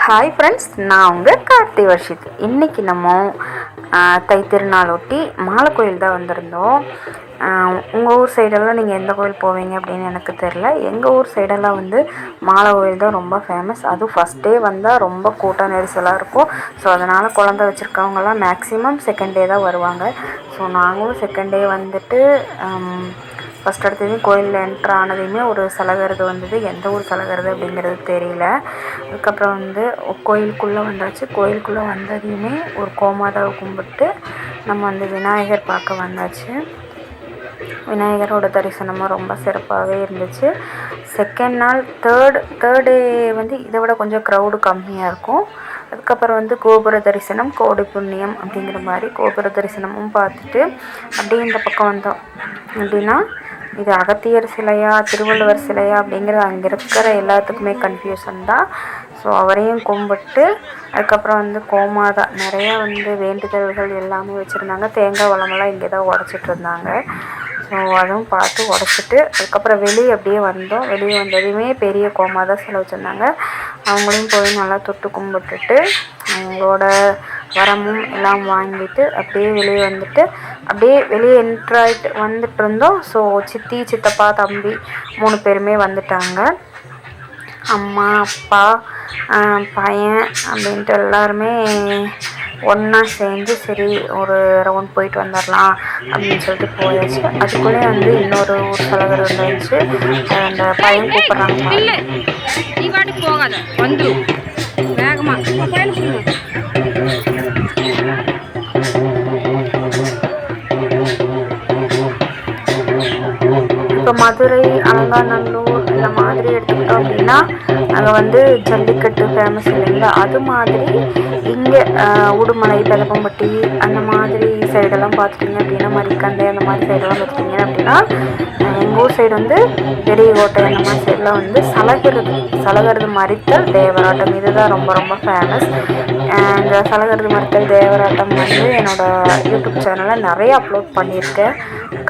Hi friends, நான் உங்கள் கார்த்தி வர்ஷித். இன்றைக்கி நம்ம தை திருநாளொட்டி மாலை கோயில் தான் வந்திருந்தோம். உங்கள் ஊர் சைடெல்லாம் நீங்கள் எந்த கோயில் போவீங்க அப்படின்னு எனக்கு தெரில. எங்கள் ஊர் சைடெல்லாம் வந்து மாலை கோயில் தான் ரொம்ப ஃபேமஸ். அதுவும் ஃபஸ்ட் டே வந்தால் ரொம்ப கூட்ட நெரிசலாக இருக்கும். ஸோ அதனால் குழந்த வச்சுருக்கவங்கலாம் மேக்ஸிமம் செகண்ட் டே தான் வருவாங்க. ஸோ நாங்களும் செகண்ட் டே வந்துட்டு ஃபஸ்ட் எடுத்ததையும் கோயிலில் என்ட்ரு ஆனதையுமே ஒரு சலகருது வந்தது. எந்த ஊர் சலகருது அப்படிங்கிறது தெரியல. அதுக்கப்புறம் வந்து கோயிலுக்குள்ளே வந்தாச்சு. கோயிலுக்குள்ளே வந்ததையுமே ஒரு கோமாதாவை கும்பிட்டு நம்ம வந்து விநாயகர் பார்க்க வந்தாச்சு. விநாயகரோட தரிசனமும் ரொம்ப சிறப்பாகவே இருந்துச்சு. செகண்ட் நாள் தேர்ட் டே வந்து இதை விட கொஞ்சம் க்ரௌடு கம்மியாக இருக்கும். அதுக்கப்புறம் வந்து கோபுர தரிசனம் கோடி புண்ணியம் அப்படிங்கிற மாதிரி கோபுர தரிசனமும் பார்த்துட்டு அப்படியே இந்த பக்கம் வந்தோம். அப்படின்னா இது அகத்தியர் சிலையா திருவள்ளுவர் சிலையா அப்படிங்கிற அங்கே இருக்கிற எல்லாத்துக்குமே கன்ஃபியூஷன் தான். ஸோ அவரையும் கும்பிட்டு அதுக்கப்புறம் வந்து கோமாதா நிறையா வந்து வேண்டுதல்கள் எல்லாமே வச்சுருந்தாங்க. தேங்காய் வளமெல்லாம் இங்கே தான் உடச்சிட்டு இருந்தாங்க. ஸோ அதுவும் பார்த்து உடச்சிட்டு அதுக்கப்புறம் வெளியே அப்படியே வந்தோம். வெளியே வந்ததுமே பெரிய கோமாதா சிலை வச்சுருந்தாங்க. அவங்களையும் போய் நல்லா தொட்டு கும்பிட்டுட்டு அவங்களோட வரமும் எல்லாம் வாங்கிட்டு அப்படியே வெளியே வந்துட்டு அப்படியே வெளியே என்ட்ராயிட்டு வந்துட்டு இருந்தோம். ஸோ சித்தி சித்தப்பா தம்பி 3 பேருமே வந்துட்டாங்க. அம்மா அப்பா பையன் அப்படின்ட்டு எல்லாருமே ஒன்றா சேர்ந்து சரி ஒரு ரவுண்ட் போயிட்டு வந்துடலாம் அப்படின்னு சொல்லிட்டு போயாச்சு. அதுக்குள்ளே வந்து இன்னொரு ஒரு சலகர் வந்துச்சு. அந்த பையன் கூப்பிட்றாங்க, நீ வாட்டுக்கு போகாத வந்து வேகமா. இப்போ மதுரை அலங்காநல்லூர் இந்த மாதிரி எடுத்துக்கிட்டோம் அப்படின்னா அங்கே வந்து ஜல்லிக்கட்டு ஃபேமஸ் இல்லைங்களா. அது மாதிரி இங்கே உடுமலை பெலப்பம்பட்டி அந்த மாதிரி சைடெல்லாம் பார்த்துட்டிங்க அப்படின்னா மரிக்கந்தை அந்த மாதிரி சைடெல்லாம் பார்த்துட்டிங்க அப்படின்னா எங்கள் ஊர் சைடு வந்து பெரியகோட்டை அந்த மாதிரி சைடெலாம் வந்து சலகருது மறித்தல் தேவராட்டம் இதுதான் ரொம்ப ரொம்ப ஃபேமஸ். இந்த சலகருது மறித்தல் தேவராட்டம் வந்து என்னோடய யூடியூப் சேனலில் நிறைய அப்லோட் பண்ணியிருக்கேன்.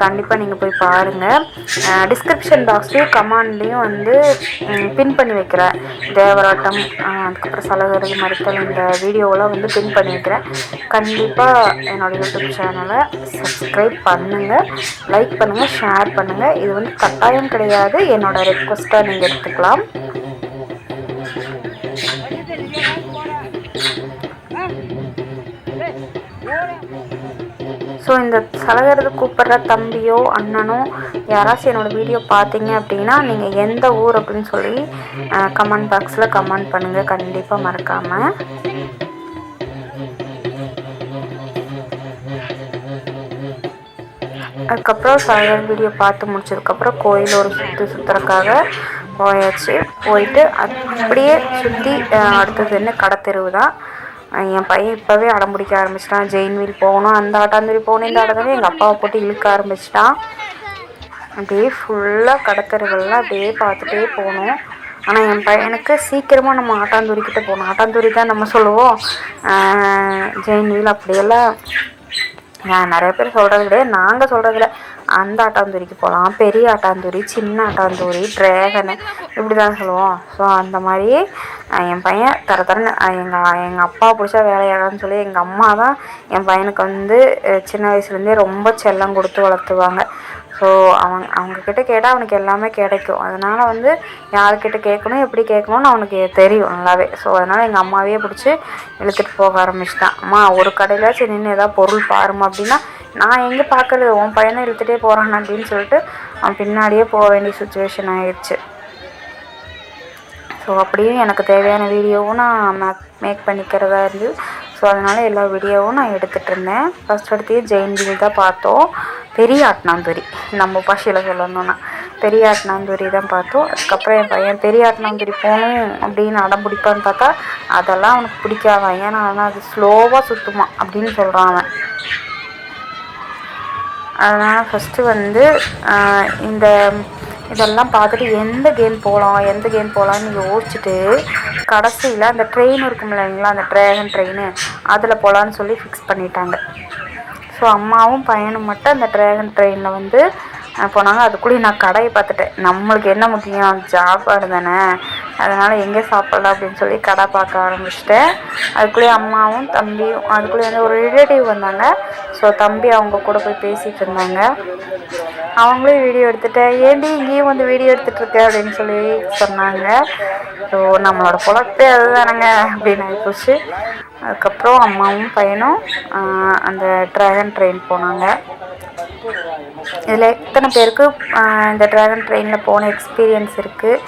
கண்டிப்பாக நீங்கள் போய் பாருங்கள். டிஸ்கிரிப்ஷன் பாக்ஸ்லேயும் கமெண்ட்லேயும் வந்து பின் பண்ணி வைக்கிறேன். தேவராட்டம் அதுக்கப்புறம் சலகருது மறித்தல் இந்த வீடியோவெலாம் வந்து பின் பண்ணி வைக்கிறேன். கண்டிப்பாக என்னோடய யூடியூப் சேனலை சப்ஸ்கிரைப் பண்ணுங்கள், லைக் பண்ணுங்கள், ஷேர் பண்ணுங்கள். இது வந்து கட்டாயம் கிடையாது, என்னோடய ரெக்வஸ்ட்டாக நீங்கள் எடுத்துக்கலாம். ஸோ இந்த சலகருது கூப்பிட்ற தம்பியோ அண்ணனோ யாராச்சும் என்னோடய வீடியோ பார்த்தீங்க அப்படின்னா நீங்கள் எந்த ஊர் அப்படின்னு சொல்லி கமெண்ட் பாக்ஸில் கமெண்ட் பண்ணுங்கள், கண்டிப்பாக மறக்காமல். அதுக்கப்புறம் சலகர் வீடியோ பார்த்து முடிச்சதுக்கப்புறம் கோயில் ஒரு சுற்றுறதுக்காக போயாச்சு. போயிட்டு அப்படியே சுற்றி அடுத்தது என்ன கடை தெருவு தான். என் பையன் இப்போவே அடம் பிடிக்க ஆரம்பிச்சிட்டான். ஜெயின்வீல் போகணும், அந்த ஆட்டாந்தூரி போகணும், இந்த ஆட்டாந்தூரி எங்கள் அப்பாவை போட்டு இழுக்க ஆரம்பிச்சிட்டான். அப்படியே ஃபுல்லாக கடத்தெருவெல்லாம் அப்படியே பார்த்துட்டே போகணும். ஆனால் என் பையனுக்கு சீக்கிரமாக நம்ம ஆட்டாந்தூரிக்கிட்ட போகணும். ஆட்டாந்தூரி தான் நம்ம சொல்லுவோம், ஜெயின்வீல் அப்படியெல்லாம் நிறைய பேர் சொல்கிறது கிடையாது. நாங்கள் சொல்கிறதில்ல, அந்த ஆட்டாந்தூரிக்கு போகலாம், பெரிய ஆட்டாந்தூரி, சின்ன ஆட்டாந்தூரி, ட்ராகனு இப்படி தான் சொல்லுவோம். ஸோ அந்த மாதிரி என் பையன் தரன்னு எங்கள் அப்பா பிடிச்சா வேலையாகன்னு சொல்லி எங்கள் அம்மா தான் என் பையனுக்கு வந்து சின்ன வயசுலேருந்தே ரொம்ப செல்லம் கொடுத்து வளர்த்துவாங்க. ஸோ அவங்கக்கிட்ட கேட்டால் அவனுக்கு எல்லாமே கிடைக்கும். அதனால் வந்து யார்கிட்ட கேட்கணும் எப்படி கேட்கணும்னு அவனுக்கு தெரியும் நல்லாவே. ஸோ அதனால் எங்கள் அம்மாவே பிடிச்சி இழுத்துட்டு போக ஆரம்பிச்சிட்டான். அம்மா ஒரு கடையிலாச்சும் நின்று ஏதாவது பொருள் பாருமா அப்படின்னா நான் எங்கே பார்க்குறது, உன் பையனை இழுத்துகிட்டே போகிறான் அப்படின்னு சொல்லிட்டு அவன் பின்னாடியே போக வேண்டிய சுச்சுவேஷன் ஆகிடுச்சு. ஸோ அப்படியும் எனக்கு தேவையான வீடியோவும் நான் மேக் பண்ணிக்கிறதா இருந்தது. ஸோ அதனால் எல்லா வீடியோவும் நான் எடுத்துகிட்டு இருந்தேன். ஃபஸ்ட் எடுத்து ஜெயின்வீல் தான் பார்த்தோம். பெரிய ஆட்டாந்தூரி நம்ம பாஷையில் சொல்லணுன்னா பெரிய ஆட்டாந்தூரி தான் பார்த்தோம். அதுக்கப்புறம் என் பையன் பெரிய ஆட்டாந்தூரி போகணும் அப்படின்னு அடம் பிடிப்பான்னு பார்த்தா அதெல்லாம் அவனுக்கு பிடிக்காதான். ஏன்னா அது ஸ்லோவாக சுற்றுமா அப்படின்னு சொல்கிறான் அவன். அதனால் ஃபஸ்ட்டு வந்து இதெல்லாம் பார்த்துட்டு எந்த கேம் போகலான்னு யோசிச்சுட்டு கடைசியில் அந்த ட்ரெயின் இருக்கும் இல்லைங்களா, அந்த ட்ராகன் ட்ரெயின் அதில் போகலான்னு சொல்லி ஃபிக்ஸ் பண்ணிட்டாங்க. ஸோ அம்மாவும் பையனும் மட்டும் அந்த ட்ராகன் ட்ரெயினில் வந்து போனாங்க. அதுக்குள்ளேயும் நான் கடையை பார்த்துட்டேன். நம்மளுக்கு என்ன முக்கியம், சாப்பாடு தானே. அதனால் எங்கே சாப்பிட்லாம் அப்படின்னு சொல்லி கடை பார்க்க ஆரம்பிச்சிட்டேன். அதுக்குள்ளேயே அம்மாவும் தம்பியும் அதுக்குள்ளேயே வந்து ஒரு ரிலேட்டிவ் வந்தாங்க. ஸோ தம்பி அவங்க கூட போய் பேசிகிட்டு இருந்தாங்க. அவங்களும் வீடியோ எடுத்துகிட்டேன், ஏன்டி இங்கேயும் வந்து வீடியோ எடுத்துகிட்ருக்க அப்படின்னு சொல்லி சொன்னாங்க. ஸோ நம்மளோட பொழப்பே அதுதானங்க அப்படின்னு ஆகிப்போச்சு. அதுக்கப்புறம் அம்மாவும் பையனும் அந்த ட்ராகன் ட்ரெயின் போனாங்க. இதில் எத்தனை பேருக்கு இந்த ட்ராகன் ட்ரெயினில் போன எக்ஸ்பீரியன்ஸ் இருக்குது?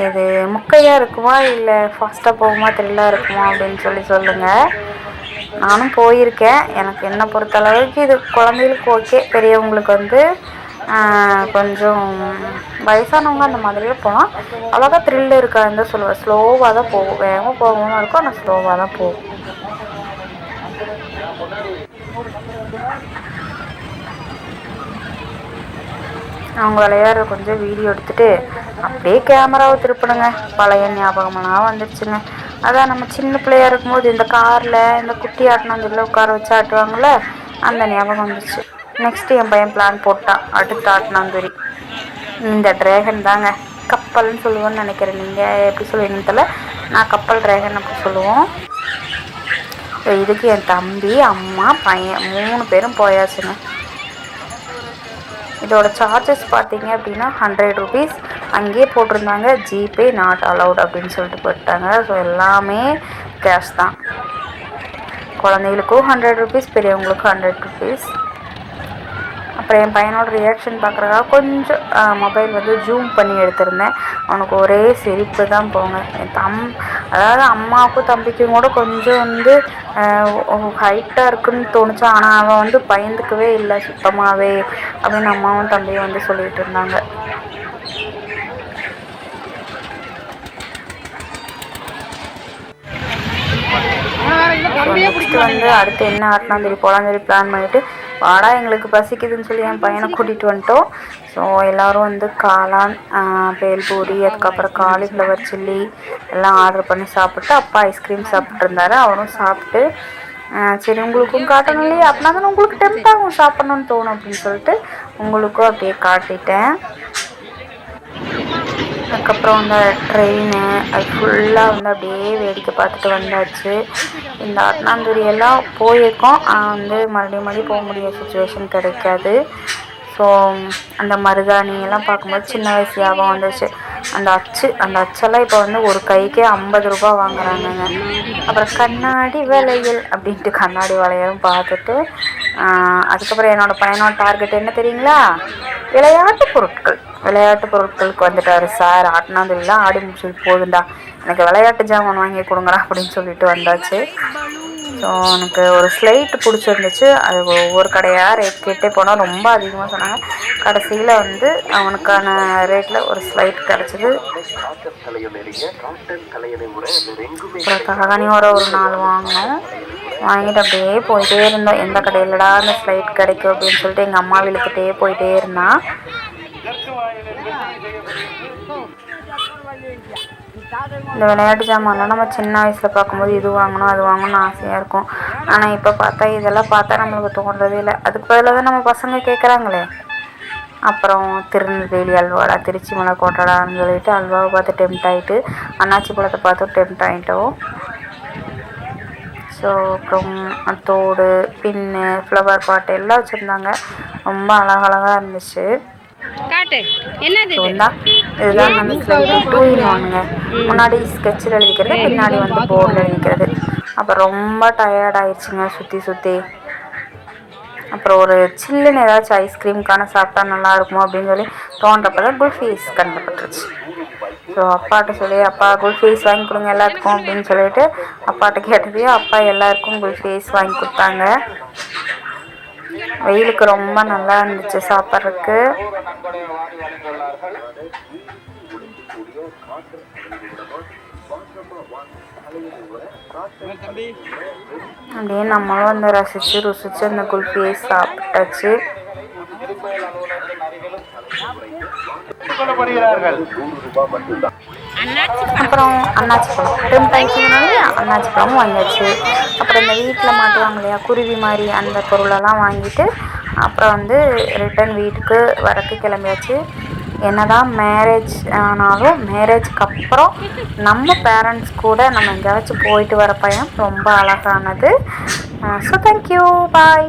இது முக்கையாக இருக்குமா இல்லை ஃபாஸ்ட்டாக போகுமா, த்ரில்லாக இருக்குமா அப்படின்னு சொல்லி சொல்லுங்கள். நானும் போயிருக்கேன். எனக்கு என்ன பொறுத்தளவுக்கு இது குழந்தைகளுக்கு ஓகே, பெரியவங்களுக்கு வந்து கொஞ்சம் வயசானவங்க அந்த மாதிரியே போகலாம். அவ்வளோக்கா த்ரில் இருக்காதுன்னு தான் சொல்லுவேன். ஸ்லோவாக தான் போகும், வேகமாக போகாமல் இருக்கும், ஆனால் ஸ்லோவாக தான் போகும். அவங்க விளையாடுற கொஞ்சம் வீடியோ எடுத்துகிட்டு அப்படியே கேமராவை திருப்பிடுங்க. பழைய ஞாபகமெல்லாம் வந்துடுச்சுங்க. அதான் நம்ம சின்ன பிள்ளையாக இருக்கும்போது இந்த காரில் இந்த குட்டி ஆட்டினாந்திரியில் உட்கார வச்சு ஆட்டுவாங்கள்ல, அந்த ஞாபகம் வந்துச்சு. நெக்ஸ்ட்டு என் பையன் பிளான் போட்டான். அடுத்த ஆட்டினாந்துரி இந்த ட்ராகன் தாங்க. கப்பல்னு சொல்லுவோன்னு நினைக்கிறேன். நீங்கள் எப்படி சொல்லுவீங்கன்னு தெரியல, நான் கப்பல் ட்ராகன் அப்படி சொல்லுவோம். இதுக்கு என் தம்பி, அம்மா, பையன் 3 பேரும் போயாச்சுங்க. இதோட சார்ஜஸ் பார்த்தீங்க அப்படின்னா 100 rupees. அங்கேயே போட்டிருந்தாங்க ஜிபே நாட் அலவுட் அப்படின்னு சொல்லிட்டு போட்டாங்க. ஸோ எல்லாமே கேஷ் தான். குழந்தைகளுக்கும் 100 rupees, பெரியவங்களுக்கும் 100 rupees. அப்புறம் என் பையனோட ரியாக்ஷன் பார்க்குறதுக்காக கொஞ்சம் மொபைல் வந்து ஜூம் பண்ணி எடுத்திருந்தேன். அவனுக்கு ஒரே சிரிப்பு தான் போங்க. அதாவது அம்மாவுக்கும் தம்பிக்கும் கூட கொஞ்சம் வந்து ஹைட்டாக இருக்குன்னு தோணுச்சு. ஆனால் அவன் வந்து பயந்துக்கவே இல்லை சுத்தமாகவே அப்படின்னு அம்மாவும் தம்பியும் வந்து சொல்லிகிட்டு இருந்தாங்க. நெக்ஸ்ட்டு வந்து அடுத்து என்ன ஆட்டினா சொல்லி போகலான்னு சொல்லி பிளான் பண்ணிவிட்டு, வாடா எங்களுக்கு பசிக்குதுன்னு சொல்லி என் பையனை கூட்டிகிட்டு வந்துட்டோம். ஸோ எல்லோரும் வந்து காளான், பேல்பூரி, அதுக்கப்புறம் காலிஃப்ளவர் சில்லி எல்லாம் ஆர்டர் பண்ணி சாப்பிட்டு, அப்பா ஐஸ்கிரீம் சாப்பிட்ருந்தாரு. அவரும் சாப்பிட்டு சரி உங்களுக்கும் காட்டணும் இல்லையா, அப்படின்னா தானே உங்களுக்கு டெம்ட் ஆகும் சாப்பிட்ணுன்னு தோணும் அப்படின்னு சொல்லிட்டு உங்களுக்கும் அப்படியே காட்டிட்டேன். அதுக்கப்புறம் அந்த ட்ரெயின் அது ஃபுல்லாக வந்து அப்படியே வேடிக்கை பார்த்துட்டு வந்தாச்சு. இந்த ஆட்னாந்துரியெல்லாம் போயிருக்கோம், வந்து மறுபடியும் போக முடிய சுச்சுவேஷன் கிடைக்காது. ஸோ அந்த மருதாணியெல்லாம் பார்க்கும்போது சின்ன வயசு ஞாபகம் வந்துச்சு. அந்த அச்செல்லாம் இப்போ வந்து ஒரு கைக்கே 50 ரூபா வாங்குறாங்கங்க. அப்புறம் கண்ணாடி வளையல் அப்படின்ட்டு கண்ணாடி வளையலும் பார்த்துட்டு அதுக்கப்புறம் என்னோடய பையனோட டார்கெட் என்ன தெரியுங்களா? விளையாட்டு பொருட்களுக்கு வந்துட்டார் சார். ஆட்டினாந்துலாம் ஆடி முடிச்சுட்டு போகுதுண்டா, எனக்கு விளையாட்டு ஜாமான் வாங்கி கொடுங்கடா அப்படின்னு சொல்லிட்டு வந்தாச்சு. ஸோ எனக்கு ஒரு ஸ்லைட் பிடிச்சிருந்துச்சு. அது ஒவ்வொரு கடையாக ரேட் கேட்டே போனால் ரொம்ப அதிகமாக சொன்னாங்க. கடைசியில் வந்து அவனுக்கான ரேட்டில் ஒரு ஸ்லைட் கிடச்சிது. அப்புறம் தகனியோட ஒரு 4 வாங்கினோம். வாங்கிட்டு அப்படியே போயிட்டே இருந்தோம். எந்த கடையிலடா அந்த ஸ்லைட் கிடைக்கும் அப்படின்னு சொல்லிட்டு எங்கள் அம்மா இழுத்துட்டே போயிட்டே இருந்தான். இந்த விளையாட்டு ஜாமான்லாம் நம்ம சின்ன வயசில் பார்க்கும்போது இது வாங்கணும் அது வாங்கணும்னு ஆசையாக இருக்கும். ஆனால் இப்போ பார்த்தா இதெல்லாம் பார்த்தா நம்மளுக்கு தோன்றதே இல்லை. அதுக்கு பதிலாக தான் நம்ம பசங்க கேட்குறாங்களே. அப்புறம் திருநெல்வேலி அல்வாடா, திருச்சி மலைக்கோட்டடான்னு சொல்லிட்டு அல்வாவை பார்த்து டெம்ட் ஆகிட்டு, அண்ணாச்சி பழத்தை பார்த்து டெம்ட் ஆகிட்டோம். ஸோ அப்புறம் தோடு, பின்னு, ஃப்ளவர் பாட்டு எல்லாம் வச்சுருந்தாங்க. ரொம்ப அழகழகாக இருந்துச்சு. இதுதான் நம்ம ஸ்லைட்டு 2-in-1ங்க. முன்னாடி ஸ்கெட்சில் எழுதிக்கிறது, பின்னாடி வந்து போர்டில் எழுதிக்கிறது. அப்புறம் ரொம்ப டயர்ட் ஆயிடுச்சுங்க சுற்றி. அப்புறம் ஒரு சில்லுன்னு ஏதாச்சும் ஐஸ்கிரீம்கான சாப்பிட்டா நல்லா இருக்குமோ அப்படின்னு சொல்லி தோன்றப்ப தான் குல்ஃபீஸ் கண்டுபட்டுருச்சு. ஸோ அப்பாட்ட சொல்லி, அப்பா குல்ஃபீஸ் வாங்கி கொடுங்க எல்லாத்துக்கும் அப்படின்னு சொல்லிட்டு அப்பாட்ட கேட்டதையும் அப்பா எல்லாருக்கும் குல்ஃபீஸ் வாங்கி கொடுத்தாங்க. வெயிலுக்கு ரொம்ப நல்லா இருந்துச்சு சாப்பிட்றதுக்கு. அப்படியே நம்மளும் வந்து ருசிச்சு அந்த குல்ஃபியை சாப்பிட்டாச்சு. அப்புறம் அண்ணாச்சி பழம் அண்ணாச்சி பழமும் வாங்கியாச்சு. அப்புறம் இந்த வீட்டில் மாட்டுவாங்க இல்லையா குருவி மாதிரி, அந்த பொருளெல்லாம் வாங்கிட்டு அப்புறம் வந்து ரிட்டன் வீட்டுக்கு வரக்கு கிளம்பியாச்சு. என்னதான் மேரேஜ் ஆனாலும் மேரேஜ்க்கு அப்புறம் நம்ம பேரண்ட்ஸ் கூட நம்ம எங்கேயாச்சும் போயிட்டு வர பையன் ரொம்ப அழகானது. ஸோ தேங்க்யூ, பாய்.